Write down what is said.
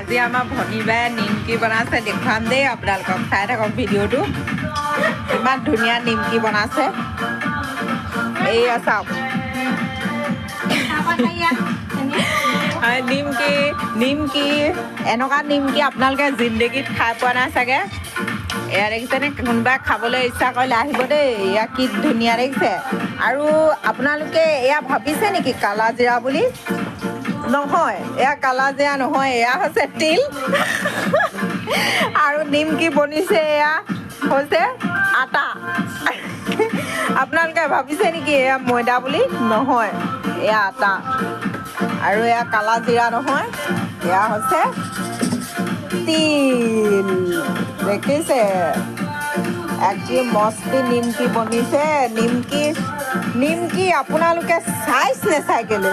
আজি আমাৰ ভনীবাই নিমকি বনাইছে দেখুৱাম দেই আপোনালোকক চাই থাকক ভিডিঅ'টো ইমান ধুনীয়া নিমকি বনাইছে এইয়া চাওক নিমকি এনেকুৱা নিমকি আপোনালোকে জিন্দগীত খাই পোৱা নাই চাগে এয়া দেখিছেনে কোনোবাই খাবলৈ ইচ্ছা কৰিলে আহিব দেই এয়া কি ধুনীয়া দেখিছে আৰু আপোনালোকে এয়া ভাবিছে নেকি কালা জিৰা বুলি নহয় এয়া কালা জিৰা নহয় এয়া হৈছে তিল আৰু নিমকি বনিছে এয়া হৈছে আটা আপোনালোকে ভাবিছে নেকি এয়া ময়দা বুলি নহয় এয়া আটা আৰু এয়া কালা জিৰা নহয় এয়া হৈছে তিল দেখিছে একদম মস্তি নিমকি বনিছে নিমকি আপোনালোকে চাইজ নেচাই কেলে